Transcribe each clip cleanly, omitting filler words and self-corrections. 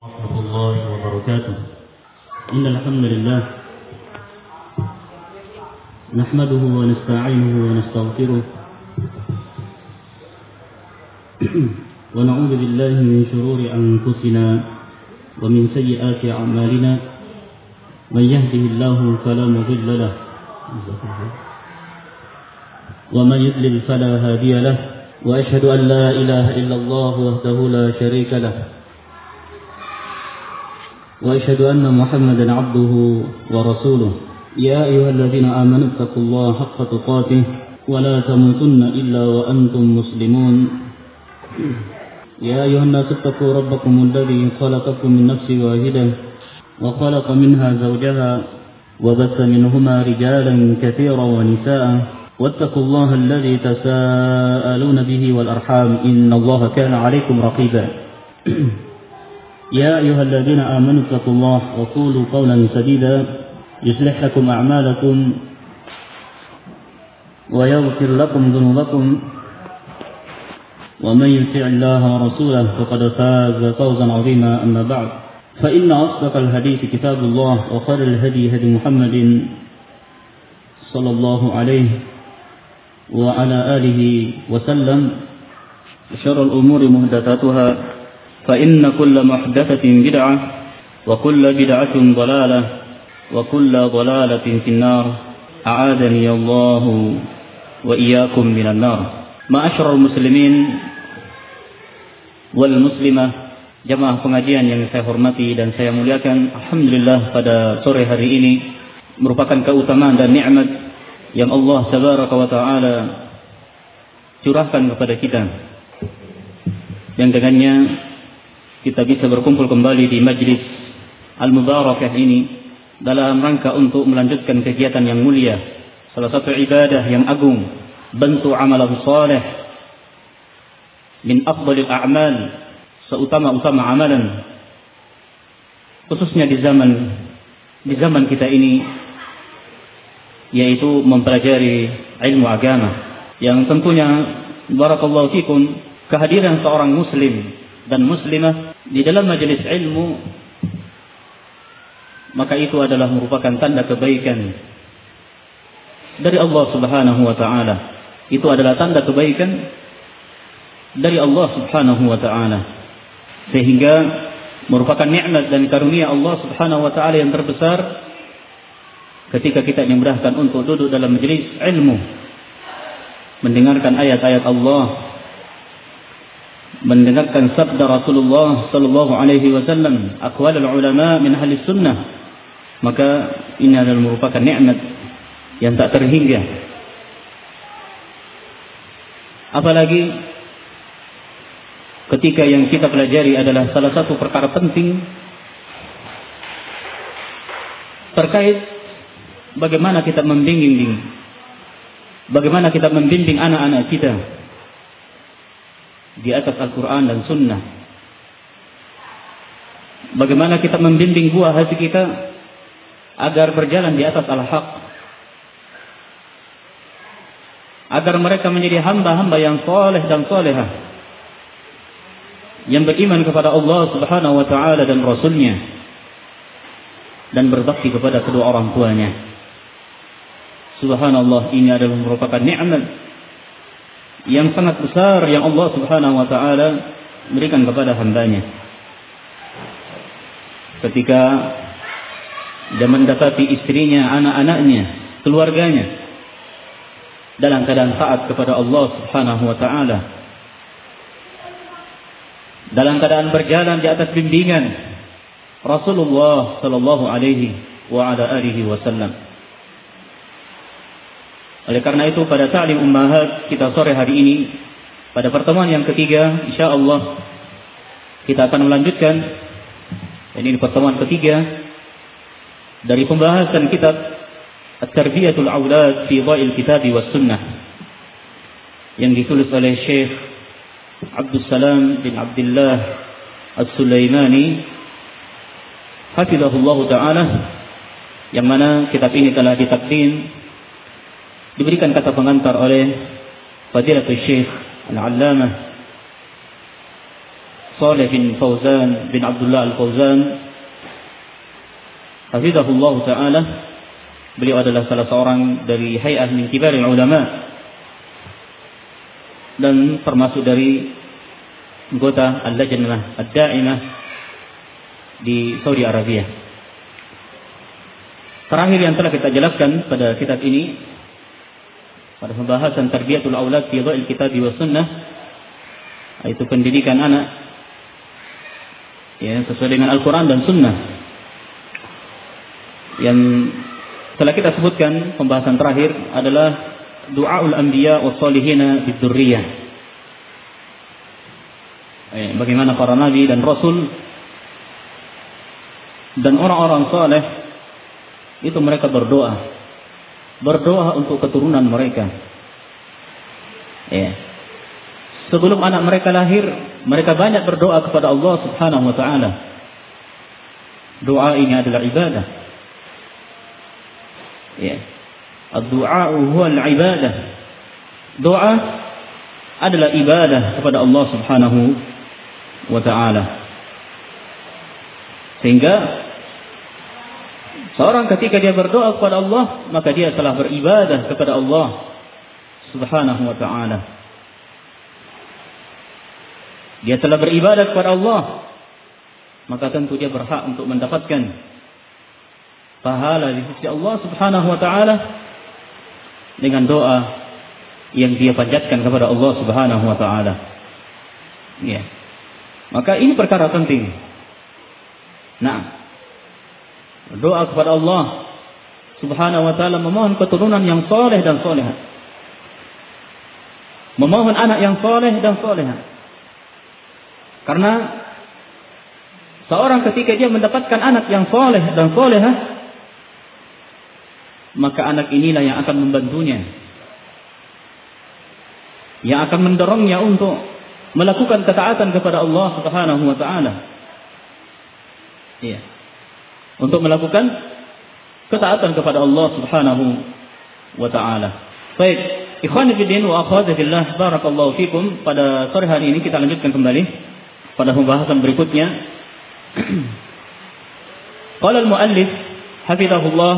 ورحمة الله وبركاته. إن الحمد لله نحمده ونستعينه ونستغفره ونعوذ بالله من شرور أنفسنا ومن سيئات أعمالنا. من يهده الله فلا مضل له ومن يضلل فلا هادي له، وأشهد أن لا إله إلا الله وحده لا شريك له، وأشهد أن محمدا عبده ورسوله. يا أيها الذين آمنوا اتقوا الله حق تقاته ولا تموتن إلا وأنتم مسلمون. يا أيها الناس اتقوا ربكم الذي خلقكم من نفس واحدة وخلق منها زوجها وبث منهما رجالا كثيرا ونساء، واتقوا الله الذي تساءلون به والأرحام إن الله كان عليكم رقيبا. يا أيها الذين آمنوا اتقوا الله وقولوا قولا سديدا يصلح لكم أعمالكم ويغفر لكم ذنوبكم، ومن يطع الله ورسوله فقد فاز فوزا عظيما. أما بعد، فإن أصدق الحديث كتاب الله، وخير الهدي هدي محمد صلى الله عليه وعلى آله وسلم. شر الأمور محدثاتها، فإن كل محدثة بدعة وكل بدعة ضلالة وكل ضلالة في النار. أعاذني الله وإياكم من النار. Ma'asyiral muslimin wal muslimah, jamaah pengajian yang saya hormati dan saya muliakan. Alhamdulillah, pada sore hari ini merupakan keutamaan dan nikmat yang Allah tabaraka wa taala curahkan kepada kita, yang dengannya kita bisa berkumpul kembali di majlis al-mubarakah ini dalam rangka untuk melanjutkan kegiatan yang mulia, salah satu ibadah yang agung, bentuk amalan saleh min afdalil a'mal, seutama-utama amalan, khususnya di zaman kita ini, yaitu mempelajari ilmu agama, yang tentunya barakallahu fikum kehadiran seorang muslim dan muslimah di dalam majelis ilmu, maka itu adalah merupakan tanda kebaikan dari Allah Subhanahu wa taala. Itu adalah tanda kebaikan dari Allah Subhanahu wa taala, sehingga merupakan nikmat dan karunia Allah Subhanahu wa taala yang terbesar ketika kita dimudahkan untuk duduk dalam majelis ilmu, mendengarkan ayat-ayat Allah, mendengarkan sabda Rasulullah sallallahu alaihi wasallam, aqwalul ulama min ahli sunnah. Maka ini adalah merupakan nikmat yang tak terhingga. Apalagi ketika yang kita pelajari adalah salah satu perkara penting terkait bagaimana kita membimbing anak-anak kita di atas Al-Quran dan Sunnah. Bagaimana kita membimbing buah hati kita agar berjalan di atas al-haq, agar mereka menjadi hamba-hamba yang saleh dan salehah, yang beriman kepada Allah Subhanahu wa taala dan Rasulnya, dan berbakti kepada kedua orang tuanya. Subhanallah, ini adalah merupakan nikmat yang sangat besar yang Allah Subhanahu wa taala berikan kepada hambanya. Ketika dia mendapati istrinya, anak-anaknya, keluarganya dalam keadaan taat kepada Allah Subhanahu wa taala, dalam keadaan berjalan di atas bimbingan Rasulullah sallallahu alaihi wa ala alihi wasallam. Oleh karena itu, pada ta'lim ummahat kita sore hari ini, pada pertemuan yang ketiga, insyaallah kita akan melanjutkan, ini pertemuan ketiga dari pembahasan kitab At-Tarbiyatul Aulad fi Dha'il Kitab was Sunnah, yang ditulis oleh Syekh Abdul Salam bin Abdullah As-Sulaimani hafizahullah taala, yang mana kitab ini telah ditakdim, diberikan kata pengantar oleh Fadilatul Syekh Al-Allamah Shalih bin Fauzan bin Abdullah Al-Fauzan hafizahullah taala. Beliau adalah salah seorang dari hay'ah min kibaril ulama dan termasuk dari anggota Al-Lajnah Ad-Da'imah di Saudi Arabia. Terakhir yang telah kita jelaskan pada kitab ini, pada pembahasan tarbiyatul aulad fi dha'il kitab wa sunnah, yaitu pendidikan anak ya sesuai dengan Al-Quran dan Sunnah. Yang telah kita sebutkan pembahasan terakhir adalah du'aul anbiya was salihina bidzurriyyah. Bagaimana para nabi dan rasul dan orang-orang saleh itu mereka berdoa untuk keturunan mereka. Ya. Sebelum anak mereka lahir, mereka banyak berdoa kepada Allah Subhanahu wa taala. Doa ini adalah ibadah. Ya. Ad-du'a huwa al-ibadah. Doa adalah ibadah kepada Allah Subhanahu wa taala. Sehingga seorang ketika dia berdoa kepada Allah, maka dia telah beribadah kepada Allah Subhanahu wa taala. Dia telah beribadah kepada Allah, maka tentu dia berhak untuk mendapatkan pahala di sisi Allah Subhanahu wa taala dengan doa yang dia panjatkan kepada Allah Subhanahu wa taala. Ya. Maka ini perkara penting. Nah, doa kepada Allah Subhanahu wa taala, memohon keturunan yang soleh dan solehah, memohon anak yang soleh dan solehah. Karena seorang ketika dia mendapatkan anak yang soleh dan solehah, maka anak inilah yang akan membantunya, yang akan mendorongnya untuk melakukan ketaatan kepada Allah Subhanahu wa taala. Iya. Untuk melakukan ketaatan kepada Allah Subhanahu wa taala. Baik, ikhwani fillah wa akhwati fillah, barakallahu fikum. Pada sore hari ini kita lanjutkan kembali pada pembahasan berikutnya. Qala al-muallif hafizahullah,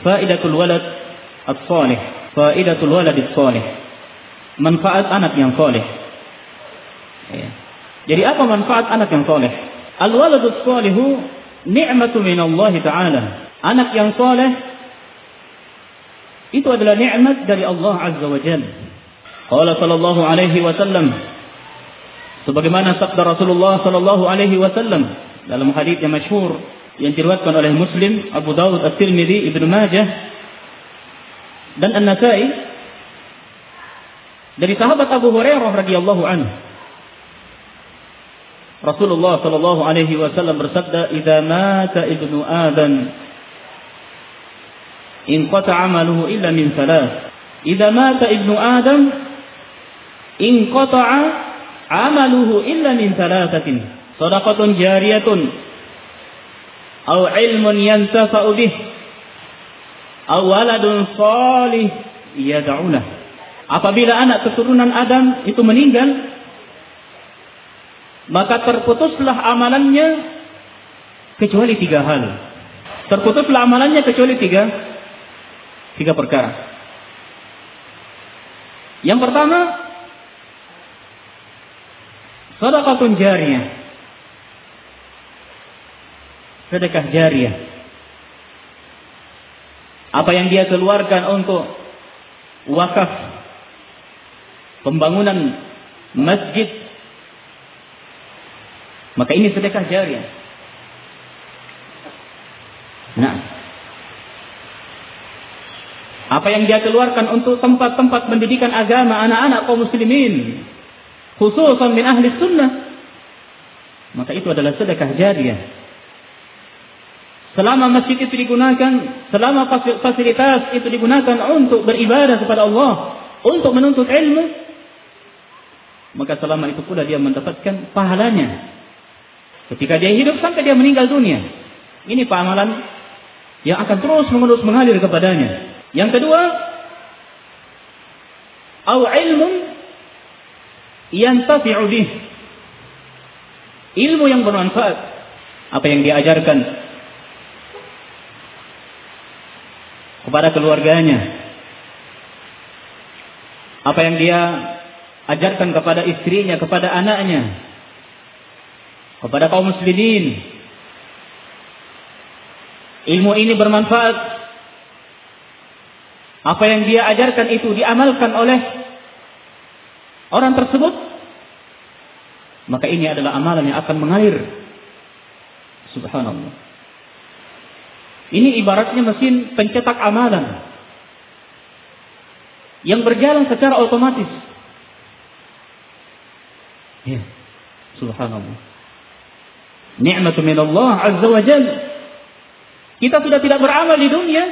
faidatul walad as-salih. Faidatul walad as-salih. Manfaat anak yang saleh. Ya. Jadi apa manfaat anak yang saleh? Al-waladus salihu ni'matu min Allah Ta'ala. Anak yang saleh itu adalah nikmat dari Allah Azza wa Jalla. Qala sallallahu alaihi wasallam, sebagaimana sabda Rasulullah sallallahu alaihi wasallam dalam hadis yang masyhur yang diriwayatkan oleh Muslim, Abu Dawud, At-Tirmidzi, Ibnu Majah dan An-Nasa'i dari sahabat Abu Hurairah radhiyallahu anhu. Rasulullah sallallahu alaihi wasallam bersabda, "Idza mata ibnu Adam inqata 'amaluhu illa min thalath." Idza mata ibnu Adam inqata'a 'amaluhu illa min thalathatin. Shadaqatun jariyatun aw 'ilmun yantafa'u bih aw waladun shalih yad'u lahu. Apabila anak keturunan Adam itu meninggal, maka terputuslah amalannya kecuali tiga hal. Terputuslah amalannya kecuali tiga perkara. Yang pertama, shadaqatun jariyah. Sedekah jariyah. Apa yang dia keluarkan untuk wakaf, pembangunan masjid, maka ini sedekah jariyah. Nah, apa yang dia keluarkan untuk tempat-tempat pendidikan agama anak-anak kaum muslimin, khususan min ahli sunnah, maka itu adalah sedekah jariyah. Selama masjid itu digunakan, selama fasilitas itu digunakan untuk beribadah kepada Allah, untuk menuntut ilmu, maka selama itu pula dia mendapatkan pahalanya ketika dia hidup sampai dia meninggal dunia. Ini pahala yang akan terus-menerus mengalir kepadanya. Yang kedua, au ilmun yantafi'u bih, ilmu yang bermanfaat, apa yang diajarkan kepada keluarganya, apa yang dia ajarkan kepada istrinya, kepada anaknya, kepada kaum muslimin. Ilmu ini bermanfaat. Apa yang dia ajarkan itu diamalkan oleh orang tersebut, maka ini adalah amalan yang akan mengalir. Subhanallah. Ini ibaratnya mesin pencetak amalan yang berjalan secara otomatis. Ya, subhanallah. Ni'matu minallah azza wa jalla. Kita sudah tidak beramal di dunia,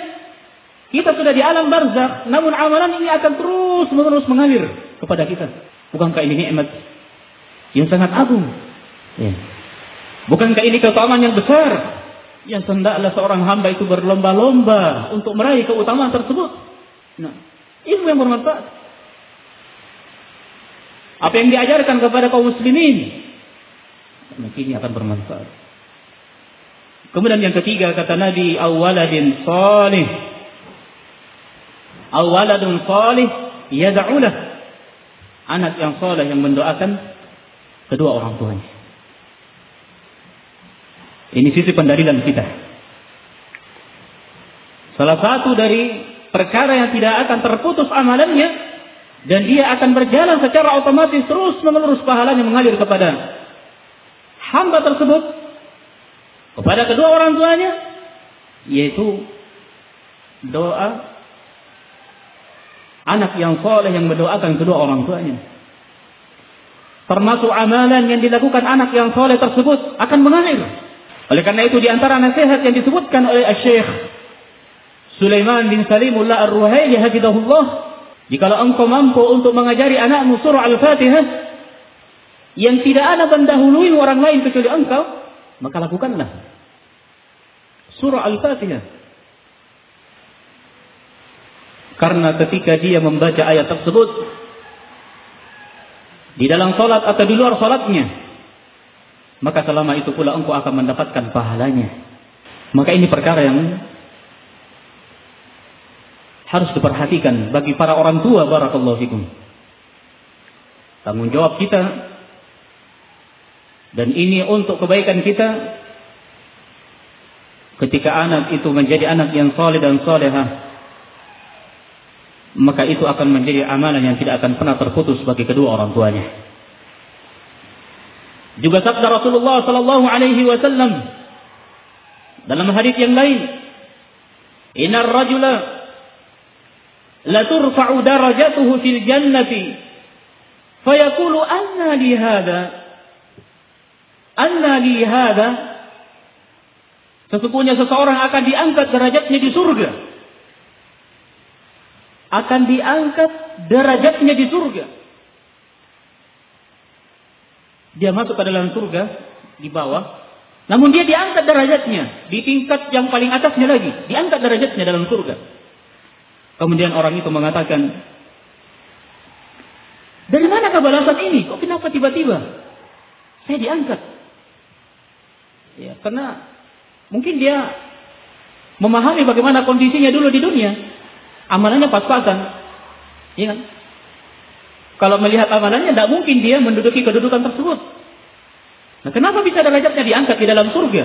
kita sudah di alam barzakh, namun amalan ini akan terus-menerus mengalir kepada kita. Bukankah ini nikmat yang sangat agung? Ya. Bukankah ini keutamaan yang besar? Yang hendaklah seorang hamba itu berlomba-lomba untuk meraih keutamaan tersebut. Nah, ilmu yang bermanfaat. Apa yang diajarkan kepada kaum muslimin, mungkin ini akan bermanfaat. Kemudian yang ketiga kata Nabi, awaladin salih. Awaladun salih yad'ulah. Anak yang saleh yang mendoakan kedua orang tuanya. Ini sisi pendalilan kita. Salah satu dari perkara yang tidak akan terputus amalannya dan dia akan berjalan secara otomatis terus menerus pahalanya mengalir kepada hamba tersebut, kepada kedua orang tuanya, yaitu doa anak yang saleh yang mendoakan kedua orang tuanya. Termasuk amalan yang dilakukan anak yang saleh tersebut akan mengalir. Oleh karena itu di antara nasihat yang disebutkan oleh Syekh Sulaiman bin Salimullah Ar-Ruhaili hafizahullah, jikalau engkau mampu untuk mengajari anakmu surah Al-Fatihah yang tidak ada mendahului orang lain kecuali engkau, maka lakukanlah surah Al-Fatihah. Karena ketika dia membaca ayat tersebut di dalam salat atau di luar salatnya, maka selama itu pula engkau akan mendapatkan pahalanya. Maka ini perkara yang harus diperhatikan bagi para orang tua, barakallahu fikum. Tanggung jawab kita, dan ini untuk kebaikan kita. Ketika anak itu menjadi anak yang saleh dan salehah, maka itu akan menjadi amalan yang tidak akan pernah terputus bagi kedua orang tuanya. Juga sabda Rasulullah sallallahu alaihi wasallam dalam hadis yang lain, "Innar rajula la turfa'u darajatuhu fil jannati fayaqulu anna li hadha anna li hadha." Sesungguhnya seseorang akan diangkat derajatnya di surga. Akan diangkat derajatnya di surga. Dia masuk ke dalam surga di bawah, namun dia diangkat derajatnya di tingkat yang paling atasnya lagi, diangkat derajatnya dalam surga. Kemudian orang itu mengatakan, dari mana kebalasan ini? Kok kenapa tiba-tiba saya diangkat? Ya, karena mungkin dia memahami bagaimana kondisinya dulu di dunia. Amalannya pas-pasan. Ya kan? Kalau melihat amalannya, tidak mungkin dia menduduki kedudukan tersebut. Nah, kenapa bisa derajatnya diangkat di dalam surga?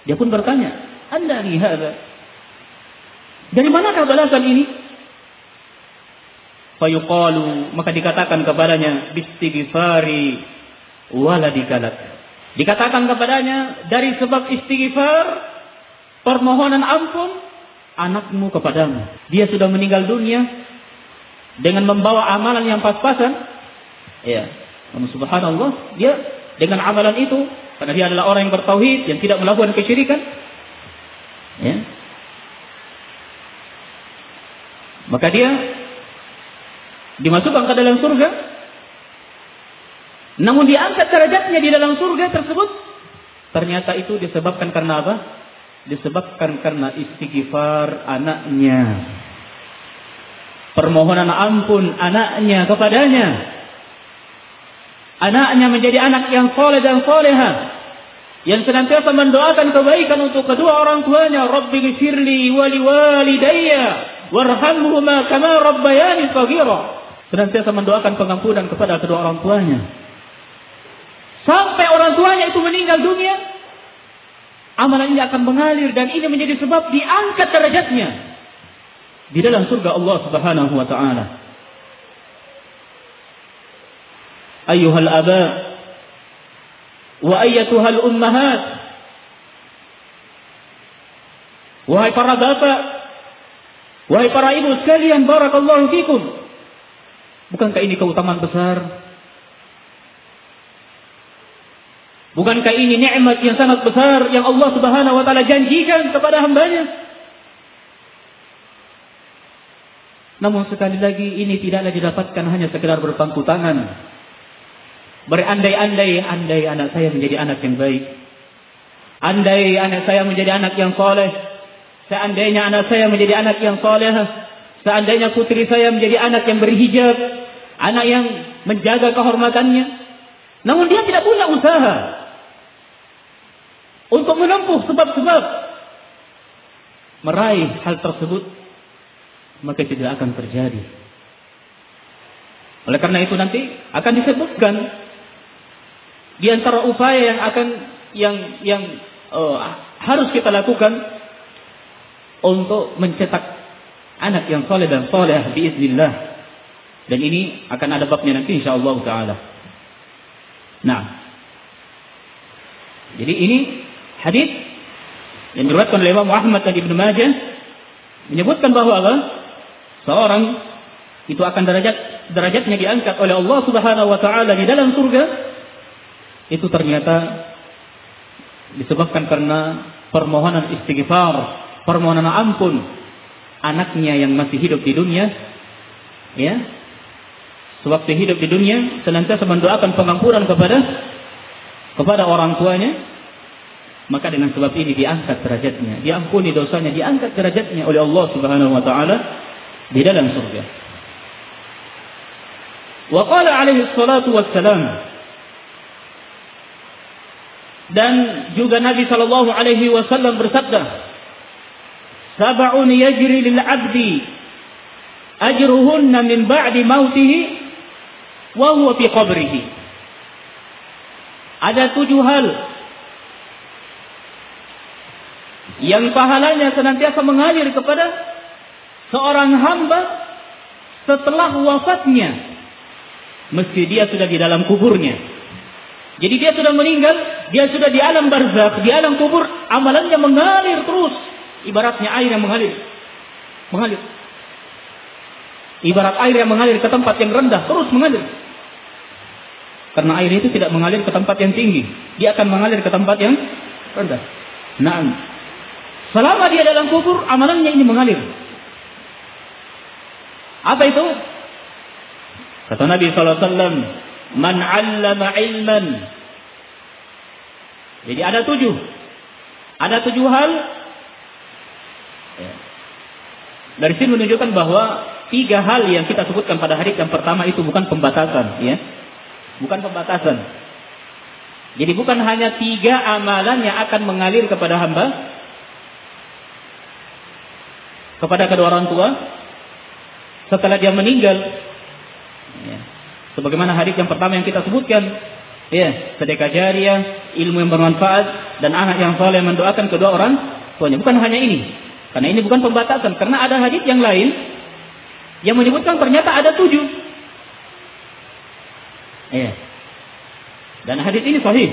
Dia pun bertanya, "Anda lihat, dari manakah balasan ini?" Fayuqalu, maka dikatakan kepadanya, "Bistighfari waladikalak." Dikatakan kepadanya, dari sebab istighfar, permohonan ampun anakmu kepadamu. Dia sudah meninggal dunia dengan membawa amalan yang pas-pasan. Ya, subhanallah, dia dengan amalan itu, karena dia adalah orang yang bertauhid, yang tidak melakukan kesyirikan, ya, maka dia dimasukkan ke dalam surga. Namun diangkat derajatnya di dalam surga tersebut, ternyata itu disebabkan karena apa? Disebabkan karena istighfar anaknya, permohonan ampun anaknya kepadanya. Anaknya menjadi anak yang saleh dan salehah, yang senantiasa mendoakan kebaikan untuk kedua orang tuanya, Rabbi ghfirli wa liwalidayya warhamhuma kama rabbayani shaghira. Senantiasa mendoakan pengampunan kepada kedua orang tuanya. Sampai orang tuanya itu meninggal dunia, amalan ini akan mengalir dan ini menjadi sebab diangkat derajatnya di dalam surga Allah Subhanahu wa taala. Ayyuhal aba wa ayyatuhal ummahat, wahai para bapak, wahai para ibu sekalian, barakallahu fikum. Bukankah ini keutamaan besar? Bukankah ini nikmat yang sangat besar yang Allah Subhanahu wa taala janjikan kepada hambanya? Namun sekali lagi ini tidaklah didapatkan hanya sekedar berpangku tangan, berandai-andai, andai anak saya menjadi anak yang baik, andai anak saya menjadi anak yang soleh, seandainya anak saya menjadi anak yang soleh, seandainya putri saya menjadi anak yang berhijab, anak yang menjaga kehormatannya. Namun dia tidak punya usaha untuk menempuh sebab-sebab meraih hal tersebut, maka tidak akan terjadi. Oleh karena itu nanti akan disebutkan di antara upaya yang harus kita lakukan untuk mencetak anak yang soleh dan soleh biiznillah. Dan ini akan ada babnya nanti insyaallah taala. Nah, jadi ini hadis yang diriwayatkan oleh Imam Ahmad dan Ibnu Majah menyebutkan bahwa seorang itu akan derajatnya diangkat oleh Allah Subhanahu wa taala di dalam surga. Itu ternyata disebabkan karena permohonan istighfar, permohonan ampun anaknya yang masih hidup di dunia, ya. Sewaktu hidup di dunia senantiasa mendoakan pengampunan kepada orang tuanya, maka dengan sebab ini diangkat derajatnya, diampuni dosanya, diangkat derajatnya oleh Allah Subhanahu wa taala di dalam surga. Wa qala alaihi salatu wassalam, dan juga Nabi sallallahu alaihi wasallam bersabda, sab'un yajri lil 'abdi ajruhunna min ba'di mautihi wa huwa fi qabrihi. Ada 7 hal yang pahalanya senantiasa mengalir kepada seorang hamba setelah wafatnya, meski dia sudah di dalam kuburnya. Jadi dia sudah meninggal, dia sudah di alam barzakh, di alam kubur, amalannya mengalir terus, ibaratnya air yang mengalir. Ibarat air yang mengalir ke tempat yang rendah, terus mengalir. Karena air itu tidak mengalir ke tempat yang tinggi, dia akan mengalir ke tempat yang rendah. Naam. Selama dia dalam kubur, amalannya ini mengalir. Apa itu? Kata Nabi sallallahu alaihi wasallam, man 'allama 'ilman. Jadi ada 7 hal. Dari sini menunjukkan bahwa 3 hal yang kita sebutkan pada hadis yang pertama itu bukan pembatasan, ya. Bukan pembatasan. Jadi bukan hanya 3 amalan yang akan mengalir kepada hamba, kepada kedua orang tua setelah dia meninggal, ya. Sebagaimana hadis yang pertama yang kita sebutkan, ya, sedekah jariyah, ilmu yang bermanfaat, dan anak yang saleh mendoakan kedua orang tuanya. Bukan hanya ini, karena ini bukan pembatasan, karena ada hadis yang lain yang menyebutkan ternyata ada 7. Ya. Dan hadis ini sahih.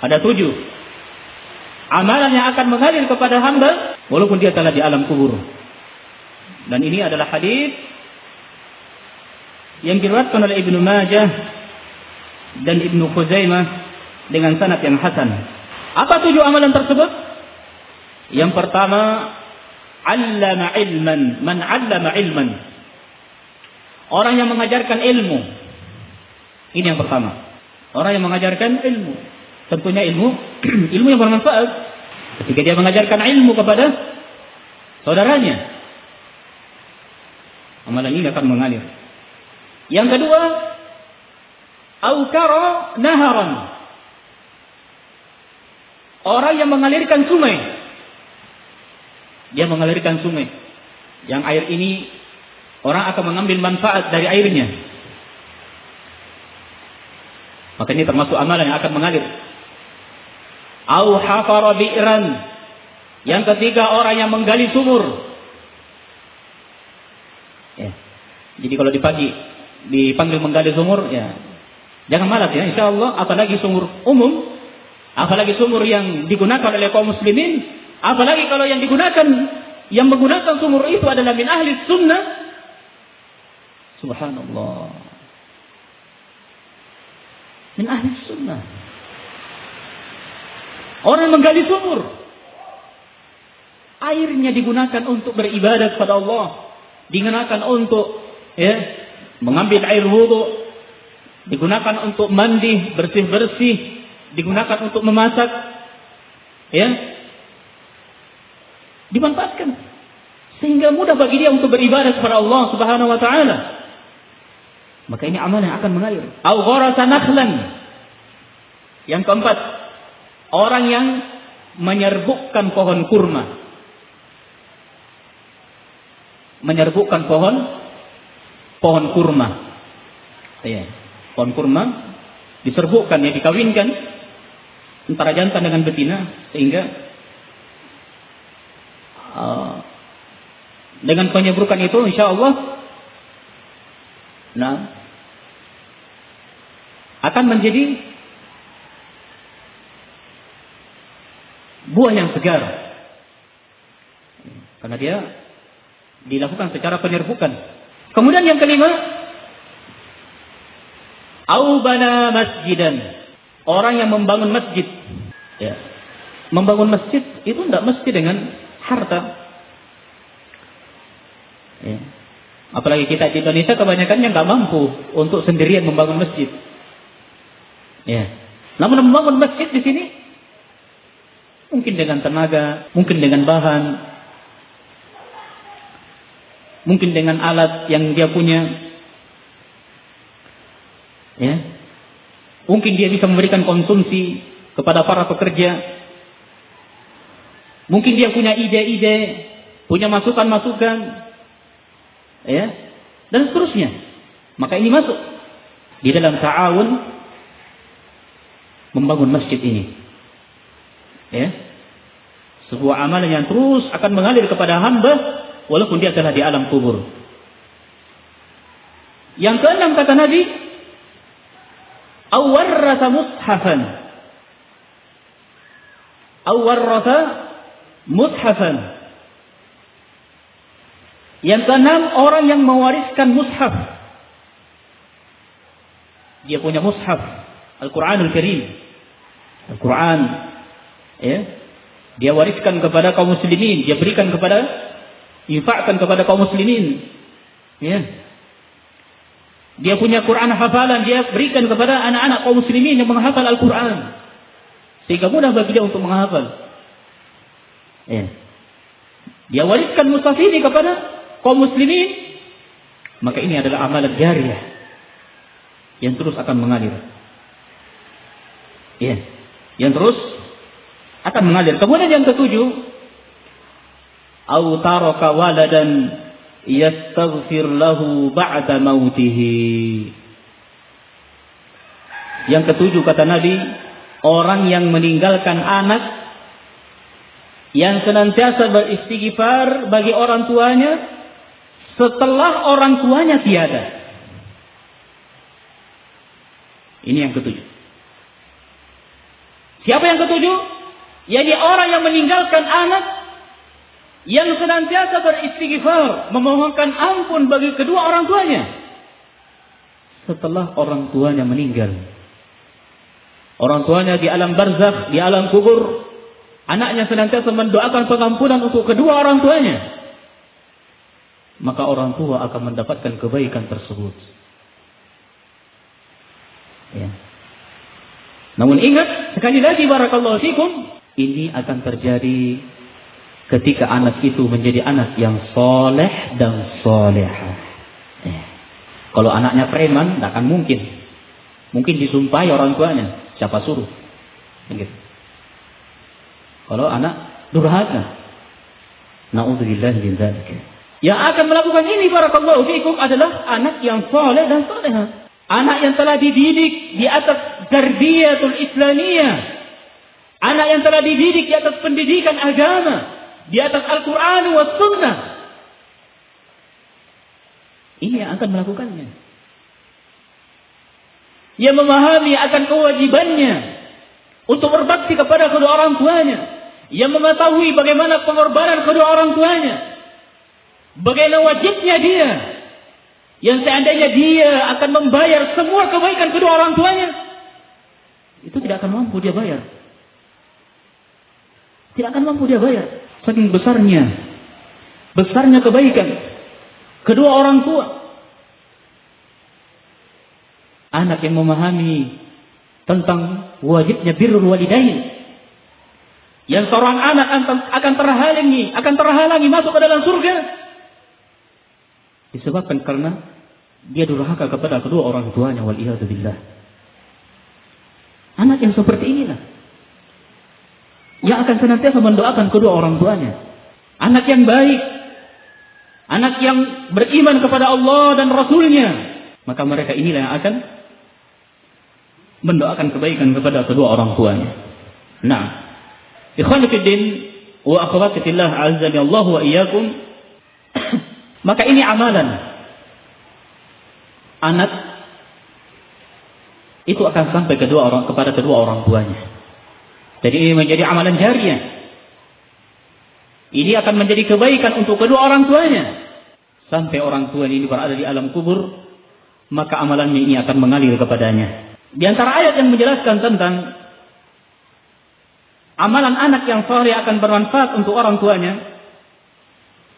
Ada 7 amalan yang akan mengalir kepada hamba walaupun dia telah di alam kubur. Dan ini adalah hadis yang diriwayatkan oleh Ibnu Majah dan Ibnu Khuzaimah dengan sanad yang hasan. Apa 7 amalan tersebut? Yang pertama, 'allama ilman, man 'allama ilman. Orang yang mengajarkan ilmu. Ini yang pertama. Orang yang mengajarkan ilmu. Tentunya ilmu yang bermanfaat. Ketika dia mengajarkan ilmu kepada saudaranya, amalan ini akan mengalir. Yang kedua, Au kara naharan. Orang yang mengalirkan sungai. Dia mengalirkan sungai. Yang air ini orang akan mengambil manfaat dari airnya. Maka ini termasuk amalan yang akan mengalir. Au hafara bi'ran. Yang ketiga orang yang menggali sumur. Ya. Jadi kalau di pagi dipanggil menggali sumur, ya jangan malas ya, insyaallah. Apalagi sumur umum, apalagi sumur yang digunakan oleh kaum muslimin, apalagi kalau yang menggunakan sumur itu adalah min ahli sunnah. Subhanallah. Min ahli sunnah. Orang menggali sumur, airnya digunakan untuk beribadah kepada Allah, digunakan untuk mengambil air wudu, digunakan untuk mandi, bersih-bersih, digunakan untuk memasak, dimanfaatkan sehingga mudah bagi dia untuk beribadah kepada Allah Subhanahu wa taala. Maka ini amal yang akan mengalir. Au gharasa nakhlan. Yang keempat, orang yang menyerbukkan pohon kurma. Menyerbukkan pohon kurma. Ya, pohon kurma diserbukkan, ya, dikawinkan antara jantan dengan betina, sehingga dengan penyerbukan itu insyaallah akan menjadi buah yang segar, karena dia dilakukan secara penyerbukan. Kemudian yang kelima, au bana masjidan. Orang yang membangun masjid. Ya. Membangun masjid itu tidak mesti dengan harta. Ya. Apalagi kita di Indonesia kebanyakan yang nggak mampu untuk sendirian membangun masjid. Ya. Namun membangun masjid di sini mungkin dengan tenaga, mungkin dengan bahan, mungkin dengan alat yang dia punya. Ya. Mungkin dia bisa memberikan konsumsi kepada para pekerja. Mungkin dia punya ide-ide, punya masukan-masukan, ya, dan seterusnya. Maka ini masuk di dalam ta'awun membangun masjid ini. Ya. Sebuah amalan yang terus akan mengalir kepada hamba walaupun dia telah di alam kubur. Yang keenam kata Nabi, awarrasa mushafan. Awarrasa mushafan. Yang keenam, orang yang mewariskan mushaf. Dia punya mushaf Al-Quranul Karim. Al-Quran, ya, dia wariskan kepada kaum muslimin, dia berikan kepada, infakkan kepada kaum muslimin, ya. Dia punya Quran hafalan, dia berikan kepada anak-anak kaum muslimin yang menghafal Al-Quran, sehingga mudah bagi dia untuk menghafal. Ya. Dia wariskan mushaf ini kepada kaum muslimin, maka ini adalah amalan jariyah yang terus akan mengalir. Ya, yang terus akan mengalir. Kemudian yang ketujuh, au taraka waladan yastaghfir lahu ba'da mautihi. Yang ketujuh kata Nabi, orang yang meninggalkan anak yang senantiasa beristighfar bagi orang tuanya setelah orang tuanya tiada. Ini yang ketujuh. Siapa yang ketujuh? Yaitu orang yang meninggalkan anak yang senantiasa beristighfar, memohonkan ampun bagi kedua orang tuanya setelah orang tuanya meninggal. Orang tuanya di alam barzakh, di alam kubur, anaknya senantiasa mendoakan pengampunan untuk kedua orang tuanya, maka orang tua akan mendapatkan kebaikan tersebut. Ya. Namun ingat, sekali lagi barakallahu fikum, ini akan terjadi ketika anak itu menjadi anak yang soleh dan solehah. Kalau anaknya preman, tidak akan mungkin Mungkin disumpahi orang tuanya, siapa suruh. Gitu. Kalau anak durhaka, na'udzubillah min dzalik. Yang akan melakukan ini barakallahu fikum adalah anak yang saleh dan salehah. Anak yang telah dididik di atas tarbiyatul islamiyah. Anak yang telah dididik di atas pendidikan agama, di atas Al-Qur'an was sunnah. Ini yang akan melakukannya. Yang memahami akan kewajibannya untuk berbakti kepada kedua orang tuanya, yang mengetahui bagaimana pengorbanan kedua orang tuanya, bagaimana wajibnya dia, yang seandainya dia akan membayar semua kebaikan kedua orang tuanya, itu tidak akan mampu dia bayar. Tidak akan mampu dia bayar. Saking besarnya kebaikan kedua orang tua. Anak yang memahami tentang wajibnya birrul walidain, yang seorang anak akan terhalangi masuk ke dalam surga disebabkan karena dia durhaka kepada kedua orang tuanya, wal iyadu billah. Anak yang seperti inilah yang akan senantiasa mendoakan kedua orang tuanya. Anak yang baik, anak yang beriman kepada Allah dan Rasulnya, maka mereka inilah yang akan mendoakan kebaikan kepada kedua orang tuanya. Nah, ikhwani fid din wa akhwati fillah, azzani Allah wa iyyakum. Maka ini amalan anak itu akan sampai kepada kedua orang tuanya. Jadi ini menjadi amalan jariah. Ini akan menjadi kebaikan untuk kedua orang tuanya sampai orang tua ini berada di alam kubur, maka amalannya ini akan mengalir kepadanya. Di antara ayat yang menjelaskan tentang amalan anak yang saleh akan bermanfaat untuk orang tuanya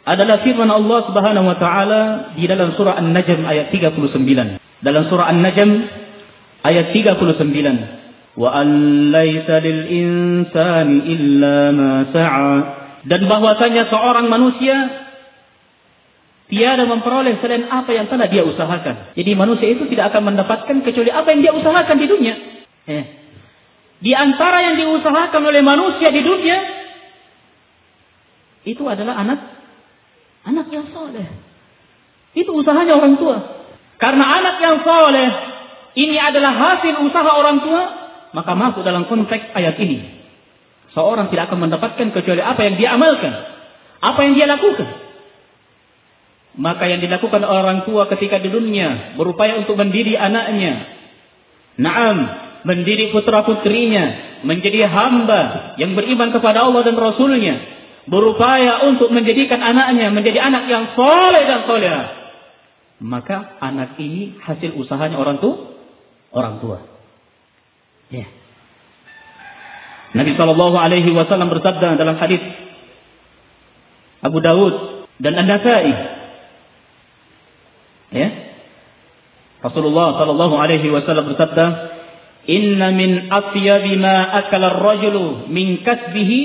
adalah firman Allah Subhanahu wa taala di dalam surah An-Najm ayat 39. Dalam surah An-Najm ayat 39, wa an laisa lil insani illa ma sa'a, dan bahwasanya seorang manusia tiada memperoleh selain apa yang telah dia usahakan. Jadi manusia itu tidak akan mendapatkan kecuali apa yang dia usahakan di dunia. Di antara yang diusahakan oleh manusia di dunia itu adalah anak yang saleh. Itu usahanya orang tua. Karena anak yang saleh ini adalah hasil usaha orang tua, maka masuk dalam konteks ayat ini. Seorang tidak akan mendapatkan kecuali apa yang dia amalkan, apa yang dia lakukan. Maka yang dilakukan orang tua ketika di dunia berupaya untuk mendidik anaknya, mendidik putra-putrinya menjadi hamba yang beriman kepada Allah dan Rasulnya, berupaya untuk menjadikan anaknya menjadi anak yang soleh dan solehah, maka anak ini hasil usahanya orang tua. Ya. Nabi SAW bersabda dalam hadis Abu Dawud dan An-Nasa'i, ya, Rasulullah SAW bersabda, inna min atyabi ma akala ar-rajulu min kasbihi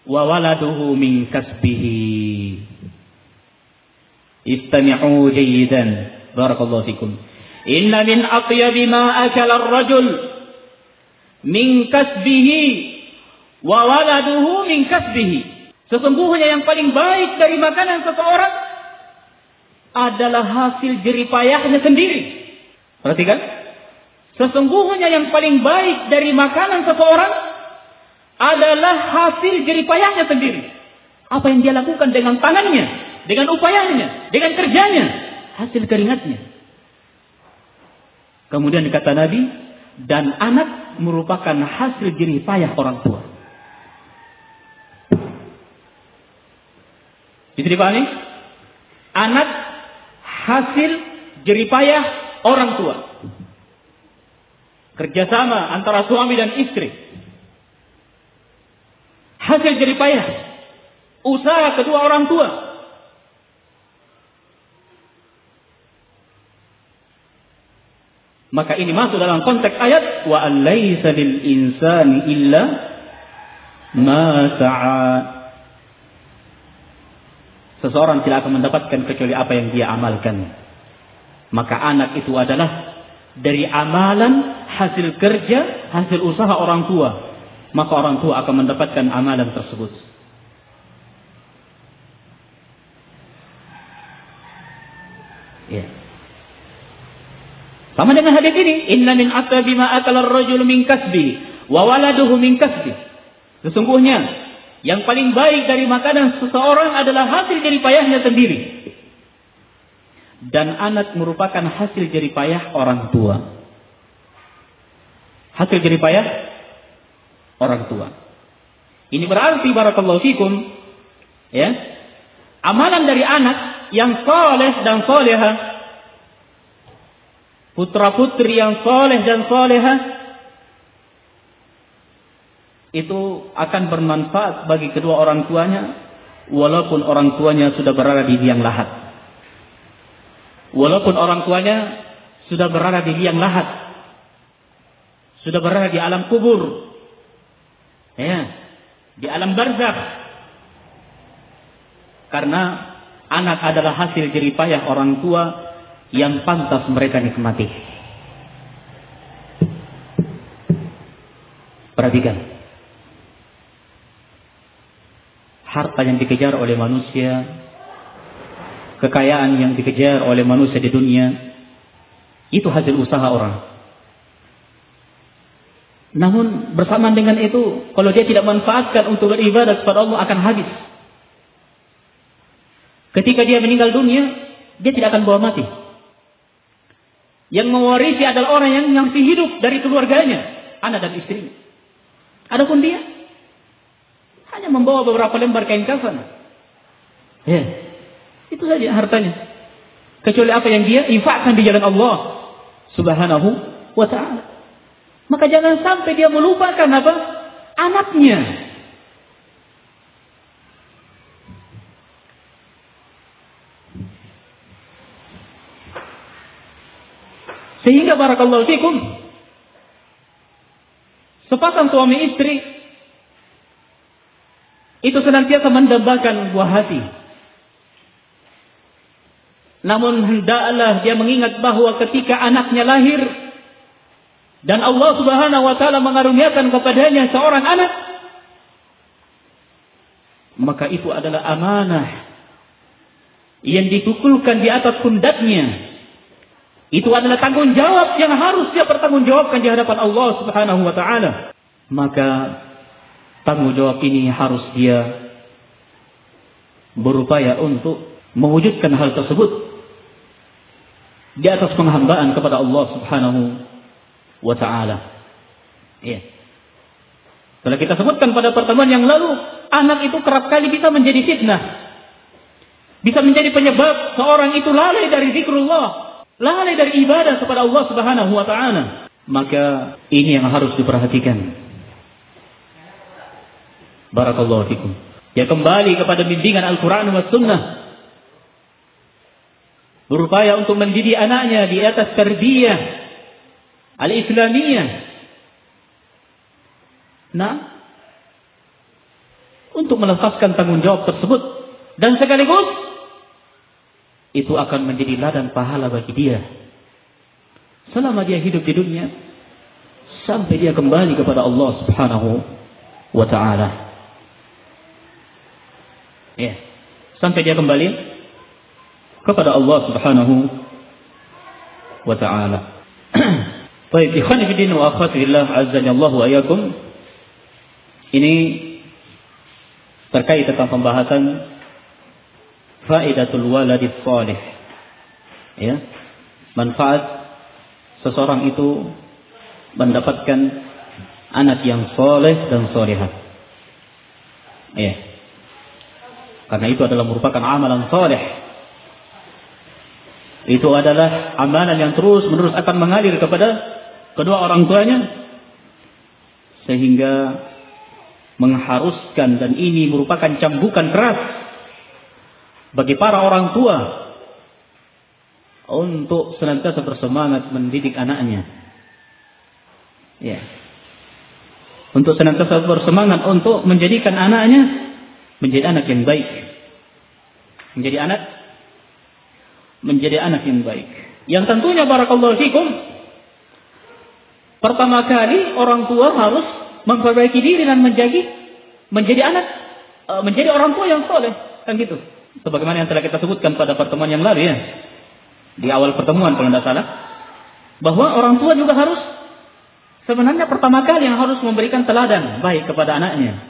wa waladuhu min kasbihi. Istami'u jayyidan, barakallahu fikum. Inna min atyabi ma akala ar-rajul min kasbihi wa waladuhu min kasbihi. Sesungguhnya yang paling baik dari makanan seseorang adalah hasil jeripayahnya sendiri. Perhatikan, sesungguhnya yang paling baik dari makanan seseorang adalah hasil jeripayahnya sendiri. Apa yang dia lakukan dengan tangannya, dengan upayanya, dengan kerjanya, hasil keringatnya. Kemudian kata Nabi, dan anak merupakan hasil jeripayah orang tua. Bisa dipahami? Anak hasil jeripayah orang tua. Kerjasama antara suami dan istri. Hasil jeripayah usaha kedua orang tua. Maka ini masuk dalam konteks ayat wa alaysa lil insani illa ma sa'a. Seseorang tidak akan mendapatkan kecuali apa yang dia amalkan. Maka anak itu adalah dari amalan, hasil kerja, hasil usaha orang tua, maka orang tua akan mendapatkan amalan tersebut. Ya. Sama dengan hadis ini, inna min atyabi ma akala ar-rajulu min kasbi wa waladuhu min kasbi. Sesungguhnya yang paling baik dari makanan seseorang adalah hasil jerih payahnya sendiri. Dan anak merupakan hasil jerih payah orang tua. Hasil jerih payah orang tua. Ini berarti barakallahu fikum, ya, amalan dari anak yang soleh dan solehah, putra putri yang soleh dan solehah, itu akan bermanfaat bagi kedua orang tuanya, walaupun orang tuanya sudah berada di liang lahat. Walaupun orang tuanya sudah berada di liang lahat, sudah berada di alam kubur, ya, di alam barzakh. Karena anak adalah hasil jerih payah orang tua yang pantas mereka nikmati. Perhatikan, harta yang dikejar oleh manusia, kekayaan yang dikejar oleh manusia di dunia, itu hasil usaha orang. Namun bersamaan dengan itu, kalau dia tidak manfaatkan untuk beribadah kepada Allah, akan habis. Ketika dia meninggal dunia, dia tidak akan bawa mati. Yang mewarisi adalah orang yang masih hidup dari keluarganya, anak dan istri. Adapun dia hanya membawa beberapa lembar kain kafan. Ya, itu saja hartanya. Kecuali apa yang dia infakkan di jalan Allah Subhanahu wa ta'ala. Maka jangan sampai dia melupakan apa? Anaknya. Sehingga barakallahu fikum, sepasang suami istri itu senantiasa mendambakan buah hati. Namun hendaklah dia mengingat bahwa ketika anaknya lahir dan Allah Subhanahu wa ta'ala mengaruniakan kepadanya seorang anak, maka itu adalah amanah yang dikukulkan di atas pundaknya. Itu adalah tanggung jawab yang harus dia pertanggungjawabkan di hadapan Allah Subhanahu wa ta'ala. Maka tanggung jawab ini harus dia berupaya untuk mewujudkan hal tersebut di atas penghambaan kepada Allah Subhanahu wa ta'ala. Ya. Telah kita sebutkan pada pertemuan yang lalu, anak itu kerap kali bisa menjadi fitnah, bisa menjadi penyebab seorang itu lalai dari zikrullah, lalai dari ibadah kepada Allah Subhanahu wa ta'ala. Maka ini yang harus diperhatikan. Barakallahu fikum. Ya, kembali kepada bimbingan Al-Quran wa Sunnah, berupaya untuk mendidik anaknya di atas tarbiyah al-islamiyah. Nah, untuk melepaskan tanggung jawab tersebut, dan sekaligus itu akan menjadi ladang pahala bagi dia selama dia hidup di dunia, sampai dia kembali kepada Allah Subhanahu wa ta'ala. Ya, sampai dia kembali kepada Allah Subhanahu wa ta'ala. Baik, ikhwan fillah wa akhwati fillah, azzani Allah wa iyyakum. Ini terkait tentang pembahasan faidatul waladis salih. Ya, manfaat seseorang itu mendapatkan anak yang soleh dan solehah. Ya, karena itu adalah merupakan amalan soleh. Itu adalah amalan yang terus-menerus akan mengalir kepada kedua orang tuanya, sehingga mengharuskan, dan ini merupakan cambukan keras bagi para orang tua untuk senantiasa bersemangat mendidik anaknya. Ya, untuk senantiasa bersemangat untuk menjadikan anaknya menjadi anak yang baik, menjadi anak yang baik, yang tentunya barakallahu fikum Pertama kali orang tua harus memperbaiki diri dan menjadi orang tua yang soleh, kan gitu. Sebagaimana yang telah kita sebutkan pada pertemuan yang lalu ya, di awal pertemuan kalau tidak salah, bahwa orang tua juga harus sebenarnya pertama kali yang harus memberikan teladan baik kepada anaknya.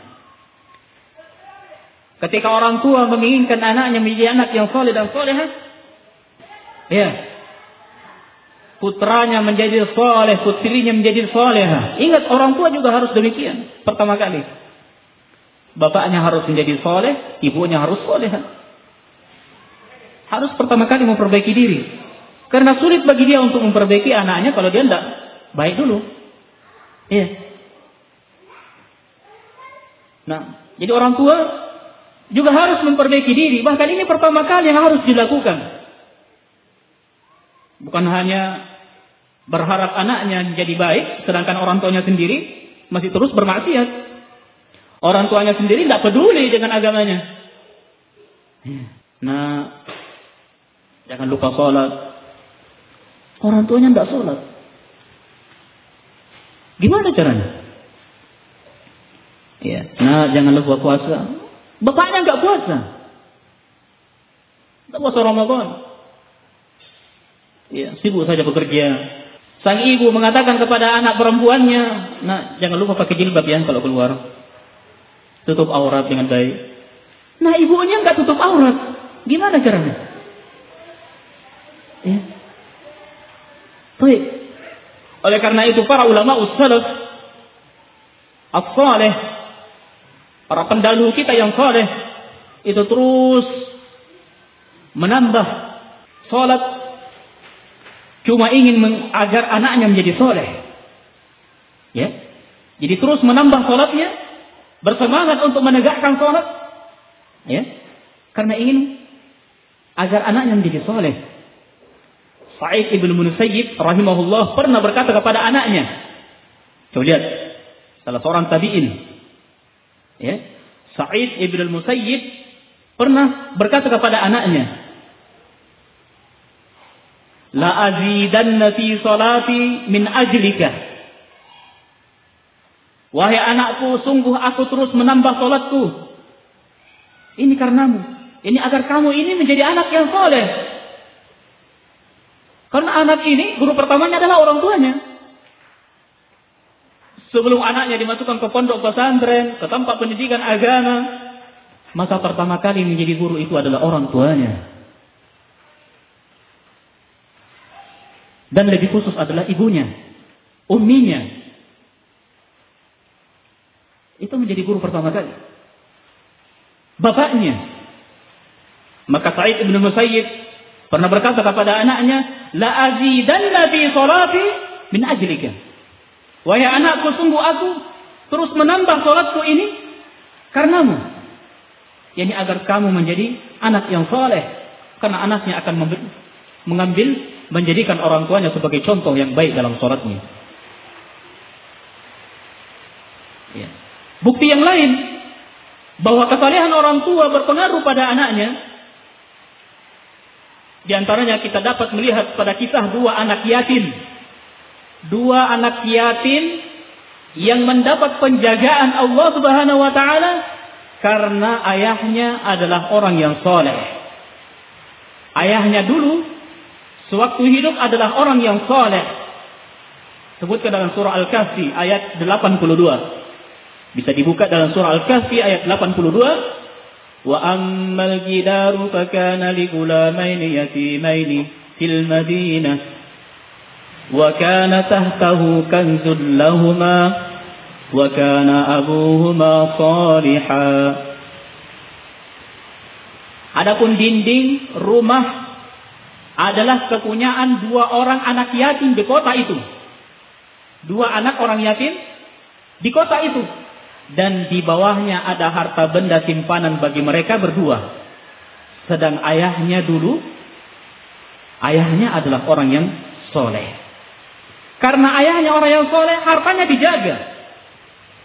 Ketika orang tua menginginkan anaknya menjadi anak yang soleh dan solehah, ya, putranya menjadi soleh, putrinya menjadi solehah. Ingat, orang tua juga harus demikian. Pertama kali, bapaknya harus menjadi soleh, ibunya harus solehah. Harus pertama kali memperbaiki diri. Karena sulit bagi dia untuk memperbaiki anaknya kalau dia tidak baik dulu. Iya. Nah, jadi orang tua juga harus memperbaiki diri. Bahkan ini pertama kali yang harus dilakukan. Bukan hanya berharap anaknya menjadi baik, sedangkan orang tuanya sendiri masih terus bermaksiat. Orang tuanya sendiri tidak peduli dengan agamanya. Nah, jangan lupa sholat. Orang tuanya tidak sholat. Gimana caranya? Ya. Nah, jangan lupa puasa. Bapaknya nggak puasa. Tidak puasa Ramadan. Ya, sibuk saja bekerja. Sang ibu mengatakan kepada anak perempuannya, nah, jangan lupa pakai jilbab ya kalau keluar. Tutup aurat dengan baik. Nah, ibunya nggak tutup aurat. Gimana caranya? Ya. Baik. Oleh karena itu para ulama salaf as-salih, para pendahulu kita yang saleh itu terus menambah salat, cuma ingin agar anaknya menjadi saleh. Ya. Jadi terus menambah salatnya, bersemangat untuk menegakkan salat. Ya. Karena ingin agar anaknya menjadi saleh. Sa'id ibn Musayyib rahimahullah pernah berkata kepada anaknya. Coba lihat, salah seorang tabi'in. Ya. Sa'id ibn Musayyib pernah berkata kepada anaknya, la azidanna fi salati min ajlika. Wahai anakku, sungguh aku terus menambah salatku. Ini karenamu. Ini agar kamu ini menjadi anak yang saleh. Karena anak ini guru pertamanya adalah orang tuanya. Sebelum anaknya dimasukkan ke pondok pesantren, ke tempat pendidikan agama, maka pertama kali menjadi guru itu adalah orang tuanya. Dan lebih khusus adalah ibunya, umminya. Itu menjadi guru pertama kali. Bapaknya. Maka Sa'id ibn Musayyib pernah berkata kepada anaknya, la azidanna fi salati min ajlika. Wahai anakku, sungguh aku terus menambah salatku ini karenamu. Yani agar kamu menjadi anak yang saleh. Karena anaknya akan menjadikan orang tuanya sebagai contoh yang baik dalam salatnya. Ya. Bukti yang lain bahwa kesalehan orang tua berpengaruh pada anaknya. Di antaranya kita dapat melihat pada kisah dua anak yatim. Dua anak yatim yang mendapat penjagaan Allah Subhanahu wa taala karena ayahnya adalah orang yang saleh. Ayahnya dulu sewaktu hidup adalah orang yang saleh. Sebutkan dalam surah Al-Kahfi ayat 82. Bisa dibuka dalam surah Al-Kahfi ayat 82. Wa ammal jidaru fakana li gulamaini yatimaini fil Madinah wa kana tahtahu kanzun lahumā wa kana abūhumā ṣāliḥan. Adapun dinding rumah adalah kepunyaan dua orang anak yatim di kota itu. Dua anak orang yatim di kota itu. Dan di bawahnya ada harta benda simpanan bagi mereka berdua. Sedang ayahnya adalah orang yang soleh. Karena ayahnya orang yang soleh, hartanya dijaga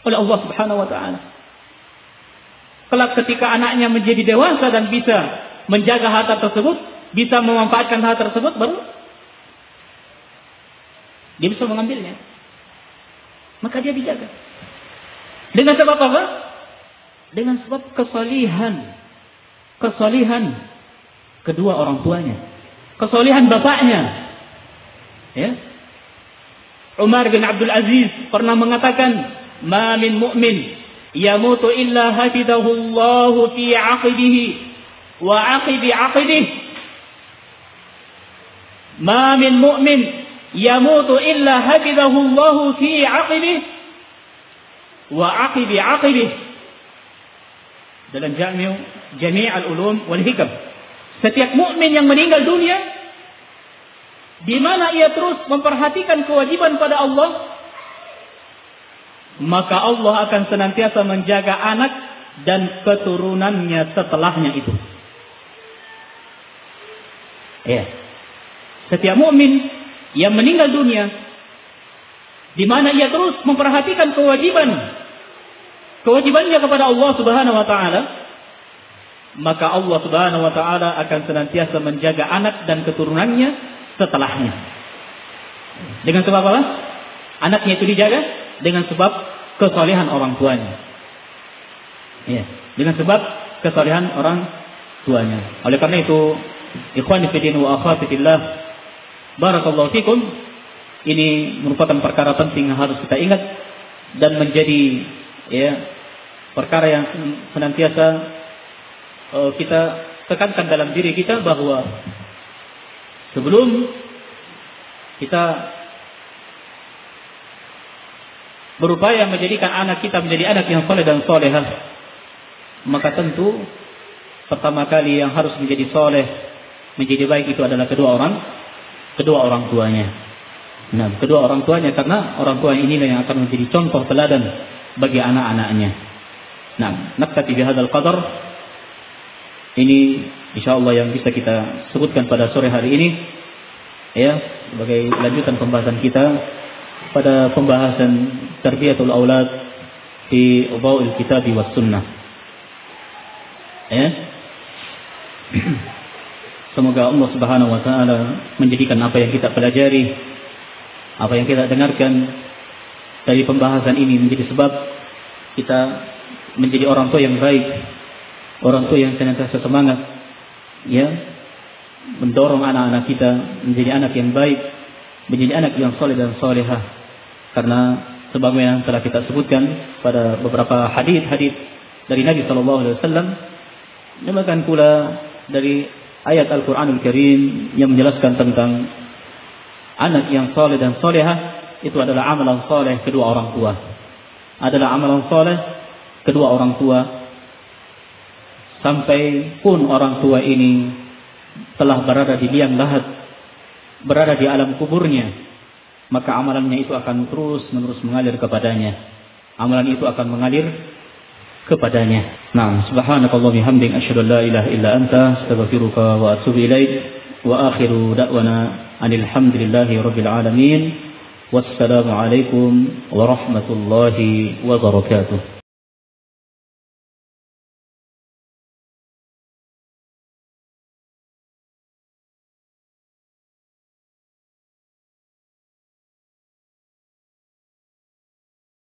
oleh Allah Subhanahu wa ta'ala. Kelak ketika anaknya menjadi dewasa dan bisa menjaga harta tersebut, bisa memanfaatkan harta tersebut, baru dia bisa mengambilnya. maka dia dijaga. Dengan sebab apa? Dengan sebab kesalihan kedua orang tuanya, kesalihan bapaknya. Ya. Umar bin Abdul Aziz pernah mengatakan, "Ma min mu'min yamutu illa hafidahu Allah fi 'aqibihi wa 'aqibi 'aqibihi." Ma min mu'min yamutu illa hafidahu Allah fi 'aqibihi wa 'aqibi 'aqibihi. Dalam Jami' al-Ulum wal Hikam. Setiap mukmin yang meninggal dunia, di mana ia terus memperhatikan kewajiban pada Allah, maka Allah akan senantiasa menjaga anak dan keturunannya setelahnya itu. Ya. Setiap mukmin yang meninggal dunia, di mana ia terus memperhatikan kewajibannya kepada Allah Subhanahu wa taala, maka Allah Subhanahu wa taala akan senantiasa menjaga anak dan keturunannya setelahnya. Dengan sebab apa? Anaknya itu dijaga dengan sebab kesalehan orang tuanya. Ya, dengan sebab kesalehan orang tuanya. Oleh karena itu, ikhwani fi din wa akhwati fillah, barakallahu fikum, ini merupakan perkara penting yang harus kita ingat dan menjadi perkara yang senantiasa kita tekankan dalam diri kita, bahwa sebelum kita berupaya menjadikan anak kita menjadi anak yang saleh dan salehah, maka tentu pertama kali yang harus menjadi saleh, menjadi baik itu adalah kedua orang tuanya. Nah, kedua orang tuanya, karena orang tua inilah yang akan menjadi contoh teladan bagi anak-anaknya. Nah, naktafi bihadzal qadar. Ini insyaallah yang bisa kita sebutkan pada sore hari ini, ya, sebagai lanjutan pembahasan kita pada pembahasan tarbiyatul aulad fi Dhaw'il Kitab was Sunnah. Ya. Semoga Allah Subhanahu wa taala menjadikan apa yang kita pelajari, apa yang kita dengarkan dari pembahasan ini menjadi sebab kita menjadi orang tua yang baik, orang tua yang senantiasa semangat, ya, mendorong anak-anak kita menjadi anak yang baik, menjadi anak yang saleh dan salehah. Karena sebagaimana yang telah kita sebutkan pada beberapa hadis-hadis dari Nabi sallallahu alaihi wasallam, demikian pula dari ayat Al-Qur'anul Karim yang menjelaskan tentang anak yang saleh dan salehah, itu adalah amalan saleh kedua orang tua. Adalah amalan saleh kedua orang tua, sampai pun orang tua ini telah berada di liang lahat, berada di alam kuburnya, maka amalannya itu akan terus-menerus mengalir kepadanya. Amalan itu akan mengalir kepadanya. Nah, subhanakallah bihamdik, asyhadu an la ilaha illa anta, astaghfiruka wa atubu ilaik. Wa akhiru da'wana anil hamdulillahi rabbil alamin. Wassalamu alaikum warahmatullahi wabarakatuh.